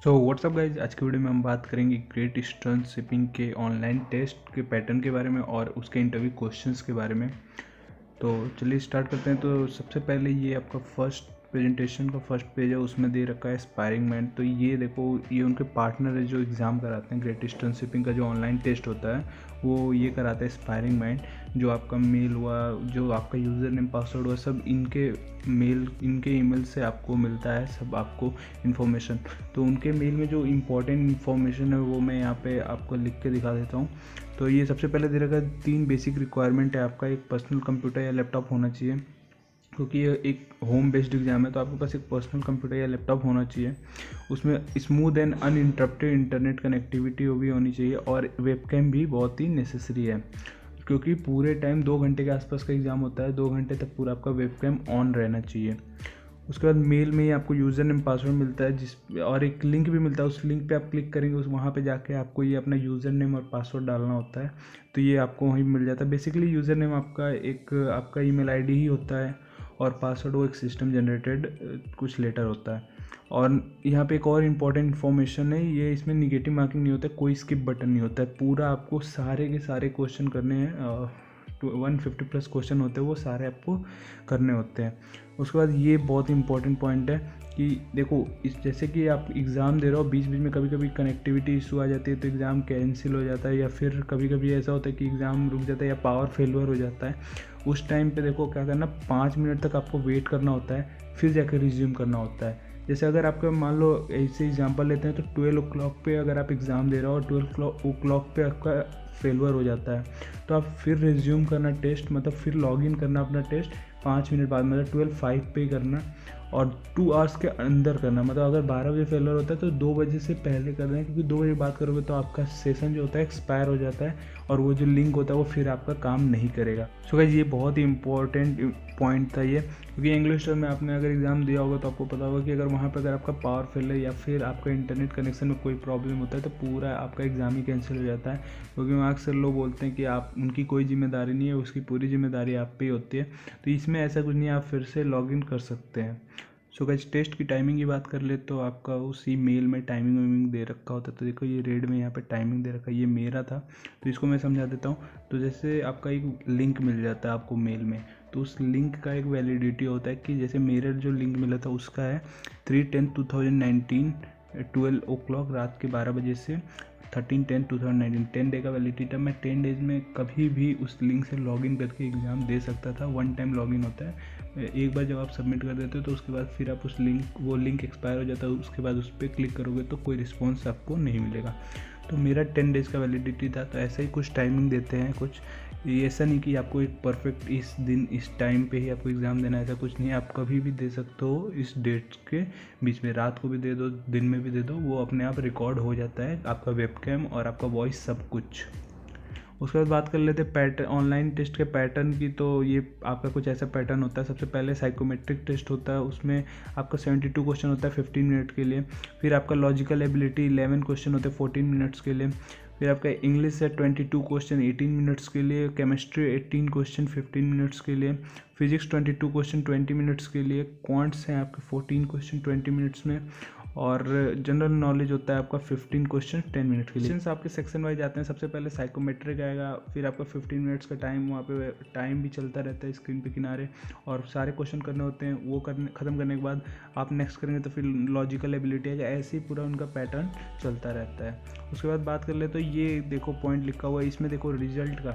तो what's up guys, आज की वीडियो में हम बात करेंगे ग्रेट ईस्टर्न शिपिंग के ऑनलाइन टेस्ट के पैटर्न के बारे में और उसके इंटरव्यू क्वेश्चंस के बारे में। तो चलिए स्टार्ट करते हैं। तो सबसे पहले ये आपका फर्स्ट प्रेजेंटेशन का फर्स्ट पेज है, उसमें दे रखा है एस्पायरिंग मैन। तो ये देखो, ये उनके पार्टनर है जो एग्ज़ाम कराते हैं। ग्रेट ईस्टर्न शिपिंग का जो ऑनलाइन टेस्ट होता है वो ये कराता है एस्पायरिंग मैन। जो आपका मेल हुआ, जो आपका यूज़र नेम पासवर्ड हुआ, सब इनके ईमेल से आपको मिलता है, सब आपको इन्फॉर्मेशन। तो उनके मेल में जो इम्पोर्टेंट इन्फॉर्मेशन है वो मैं यहाँ पे आपको लिख के दिखा देता हूँ। तो ये सबसे पहले दे रखा है 3 बेसिक रिक्वायरमेंट है आपका। एक पर्सनल कंप्यूटर या लैपटॉप होना चाहिए, क्योंकि ये एक होम बेस्ड एग्जाम है। तो आपके पास एक पर्सनल कंप्यूटर या लैपटॉप होना चाहिए। उसमें smooth and uninterrupted internet connectivity वो भी होनी चाहिए, और वेबकैम भी बहुत ही नेसेसरी है, क्योंकि पूरे टाइम 2 घंटे के आसपास का एग्ज़ाम होता है। 2 घंटे तक पूरा आपका वेबकैम ऑन रहना चाहिए। उसके बाद मेल में ही आपको यूज़र नेम पासवर्ड मिलता है, और एक लिंक भी मिलता है। उस लिंक पे आप क्लिक करेंगे, वहाँ पे जाके आपको ये अपना यूज़र नेम और पासवर्ड डालना होता है। तो ये आपको वहीं मिल जाता है। बेसिकली यूज़र नेम आपका ईमेल आईडी ही होता है, और पासवर्ड वो एक सिस्टम जनरेटेड कुछ लेटर होता है। और यहाँ पे एक और इम्पॉर्टेंट इन्फॉर्मेशन है, ये इसमें निगेटिव मार्किंग नहीं होता है, कोई स्किप बटन नहीं होता है। पूरा आपको सारे के सारे क्वेश्चन करने हैं। 150+ क्वेश्चन होते हैं, वो सारे आपको करने होते हैं। उसके बाद ये बहुत इंपॉर्टेंट पॉइंट है कि देखो, जैसे कि आप एग्ज़ाम दे रहे हो, बीच बीच में कभी कभी कनेक्टिविटी इशू आ जाती है, तो एग्ज़ाम कैंसिल हो जाता है, या फिर कभी कभी ऐसा होता है कि एग्ज़ाम रुक जाता है या पावर फेलियर हो जाता है। उस टाइम पे देखो क्या करना, 5 मिनट तक आपको वेट करना होता है, फिर जाकर रिज्यूम करना होता है। जैसे अगर आपका मान लो ऐसे एग्जांपल लेते हैं, तो 12 o'clock पे अगर आप एग्ज़ाम दे रहे हो और 12 o'clock पे आपका फेलियर हो जाता है, तो आप फिर रिज्यूम करना टेस्ट, मतलब फिर लॉगिन करना अपना टेस्ट 5 मिनट बाद, मतलब 12:05 पे करना, और 2 आवर्स के अंदर करना। मतलब अगर 12 बजे फेलियर होता है तो 2 बजे से पहले करना है, क्योंकि 2 बजे बाद करोगे तो आपका सेशन जो होता है एक्सपायर हो जाता है, और वो जो लिंक होता है वो फिर आपका काम नहीं करेगा। सो गाइस, ये बहुत ही इंपॉर्टेंट पॉइंट था ये, क्योंकि इंग्लिश में आपने अगर एग्ज़ाम दिया होगा तो आपको पता होगा कि अगर वहाँ पर अगर आपका पावर फेल है या फिर आपका इंटरनेट कनेक्शन में कोई प्रॉब्लम होता है, तो पूरा आपका एग्ज़ाम ही कैंसिल हो जाता है। क्योंकि वहाँ अक्सर लोग बोलते हैं कि आप उनकी कोई जिम्मेदारी नहीं है, उसकी पूरी जिम्मेदारी आप पे ही होती है। तो इसमें ऐसा कुछ नहीं है, आप फिर से लॉगिन कर सकते हैं। सो गाइस, टेस्ट की टाइमिंग की बात कर ले तो आपका उसी मेल में टाइमिंग दे रखा होता है। तो देखो, ये रेड में यहाँ पे टाइमिंग दे रखा है, ये मेरा था, तो इसको मैं समझा देता हूँ। तो जैसे आपका एक लिंक मिल जाता है आपको मेल में, तो उस लिंक का एक वैलिडिटी होता है कि जैसे मेरा जो लिंक मिला था उसका है 3/10/2019 12 o'clock रात के 12 बजे से 13/10/2019, 10 डे का वैलिडिटी था। मैं 10 डेज में कभी भी उस लिंक से लॉगिन करके एग्ज़ाम दे सकता था। 1 टाइम लॉगिन होता है, एक बार जब आप सबमिट कर देते हो तो उसके बाद फिर आप वो लिंक एक्सपायर हो जाता है, उसके बाद उस पर क्लिक करोगे तो कोई रिस्पॉन्स आपको नहीं मिलेगा। तो मेरा 10 डेज़ का वैलिडिटी था। तो ऐसा ही कुछ टाइमिंग देते हैं कुछ, ये ऐसा नहीं कि आपको एक परफेक्ट इस दिन इस टाइम पे ही आपको एग्ज़ाम देना है, ऐसा कुछ नहीं है। आप कभी भी दे सकते हो इस डेट्स के बीच में, रात को भी दे दो, दिन में भी दे दो, वो अपने आप रिकॉर्ड हो जाता है, आपका वेबकैम और आपका वॉइस सब कुछ। उसके बाद बात कर लेते हैं पैटर्न, ऑनलाइन टेस्ट के पैटर्न की। तो ये आपका कुछ ऐसा पैटर्न होता है। सबसे पहले साइकोमेट्रिक टेस्ट होता है, उसमें आपका 72 क्वेश्चन होता है 15 मिनट के लिए। फिर आपका लॉजिकल एबिलिटी 11 क्वेश्चन होते हैं 14 मिनट्स के लिए। फिर आपका इंग्लिश है 22 क्वेश्चन 18 मिनट्स के लिए। केमिस्ट्री 18 क्वेश्चन 15 मिनट्स के लिए। फिजिक्स 22 क्वेश्चन 20 मिनट्स के लिए। क्वांट्स हैं आपके 14 क्वेश्चन 20 मिनट्स में। और जनरल नॉलेज होता है आपका 15 क्वेश्चन 10 मिनट के लिए। क्वेश्चन आपके सेक्शन वाइज आते हैं। सबसे पहले साइकोमेट्रिक आएगा, फिर आपका 15 मिनट्स का टाइम, वहाँ पे टाइम भी चलता रहता है स्क्रीन पे किनारे, और सारे क्वेश्चन करने होते हैं। वो ख़त्म करने के बाद आप नेक्स्ट करेंगे तो फिर लॉजिकल एबिलिटी आएगा। ऐसे ही पूरा उनका पैटर्न चलता रहता है। उसके बाद बात कर ले तो ये देखो पॉइंट लिखा हुआ है, इसमें देखो रिजल्ट का,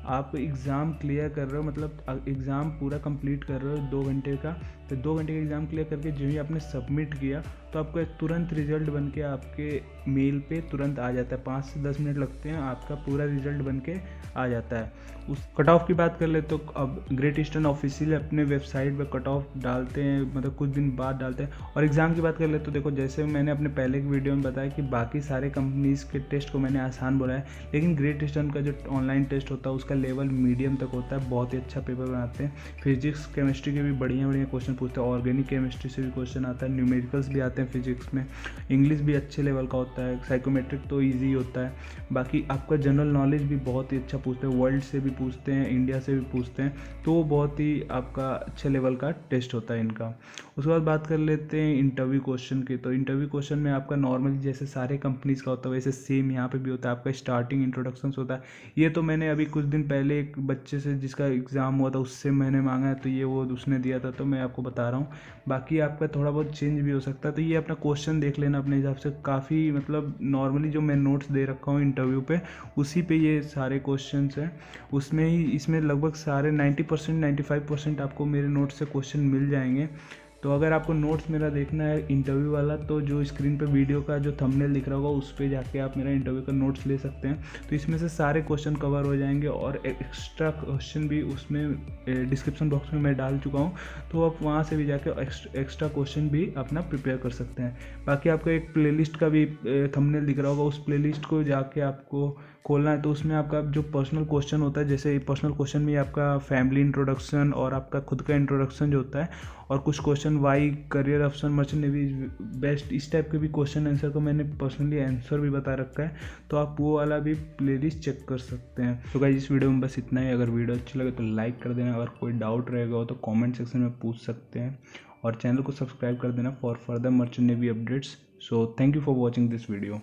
आप एग्ज़ाम क्लियर कर रहे हो, मतलब एग्ज़ाम पूरा कंप्लीट कर रहे हो 2 घंटे का। तो 2 घंटे का एग्ज़ाम क्लियर करके जो ही आपने सबमिट किया तो आपका तुरंत रिजल्ट बन के आपके मेल पे तुरंत आ जाता है। 5 से 10 मिनट लगते हैं, आपका पूरा रिजल्ट बन के आ जाता है। उस कट ऑफ की बात कर ले तो अब ग्रेट ईस्टर्न ऑफिशियल अपने वेबसाइट पे कट ऑफ डालते हैं, मतलब कुछ दिन बाद डालते हैं। और एग्ज़ाम की बात कर ले तो देखो, जैसे मैंने अपने पहले एक वीडियो में बताया कि बाकी सारे कंपनीज़ के टेस्ट को मैंने आसान बोला है, लेकिन ग्रेट ईस्टर्न का जो ऑनलाइन टेस्ट होता है उसका लेवल मीडियम तक होता है। बहुत ही अच्छा पेपर बनाते हैं। फिजिक्स केमिस्ट्री के भी बढ़िया क्वेश्चन पूछते हैं, ऑर्गेनिक केमिस्ट्री से भी क्वेश्चन आता है, न्यूमेरिकल्स भी आते हैं फिजिक्स में, इंग्लिश भी अच्छे लेवल का होता है, साइकोमेट्रिक तो ईजी होता है। बाकी आपका जनरल नॉलेज भी बहुत ही अच्छा पूछते हैं, वर्ल्ड से भी पूछते हैं, इंडिया से भी पूछते हैं, तो वो बहुत ही आपका अच्छे लेवल का टेस्ट होता है इनका। उसके बाद बात कर लेते हैं इंटरव्यू क्वेश्चन की। तो इंटरव्यू क्वेश्चन में आपका नॉर्मली जैसे सारे कंपनीज का होता है वैसे सेम यहाँ पे भी होता है, आपका स्टार्टिंग इंट्रोडक्शंस होता है। ये तो मैंने अभी कुछ दिन पहले एक बच्चे से जिसका एग्ज़ाम हुआ था उससे मैंने मांगा है, तो ये वो उसने दिया था, तो मैं आपको बता रहा हूँ। बाकी आपका थोड़ा बहुत चेंज भी हो सकता है, तो ये अपना क्वेश्चन देख लेना अपने हिसाब से। काफ़ी मतलब नॉर्मली जो मैं नोट्स दे रखा हूँ इंटरव्यू पे, उसी पे ये सारे क्वेश्चंस हैं, उसमें ही इसमें लगभग सारे 90% 95% आपको मेरे नोट्स से क्वेश्चन मिल जाएंगे। तो अगर आपको नोट्स मेरा देखना है इंटरव्यू वाला, तो जो स्क्रीन पे वीडियो का जो थंबनेल दिख रहा होगा उस पे जाके आप मेरा इंटरव्यू का नोट्स ले सकते हैं। तो इसमें से सारे क्वेश्चन कवर हो जाएंगे, और एक्स्ट्रा क्वेश्चन भी उसमें डिस्क्रिप्शन बॉक्स में मैं डाल चुका हूँ, तो आप वहाँ से भी जाके एक्स्ट्रा क्वेश्चन भी अपना प्रिपेयर कर सकते हैं। बाकी आपको एक प्लेलिस्ट का भी थंबनेल दिख रहा होगा, उस प्लेलिस्ट को जाके आपको खोलना है, तो उसमें आपका जो पर्सनल क्वेश्चन होता है, जैसे पर्सनल क्वेश्चन में आपका फैमिली इंट्रोडक्शन और आपका खुद का इंट्रोडक्शन जो होता है, और कुछ question Y career option merchant navy best, इस टाइप के भी क्वेश्चन आंसर को मैंने पर्सनली आंसर भी बता रखा है, तो आप वो वाला भी प्लेलिस्ट चेक कर सकते हैं। तो गाइस इस वीडियो में बस इतना ही। अगर वीडियो अच्छी लगे तो लाइक कर देना, अगर कोई डाउट रहेगा हो तो कमेंट सेक्शन में पूछ सकते हैं, और चैनल को सब्सक्राइब कर देना for further merchant navy updates. So thank you for watching this video.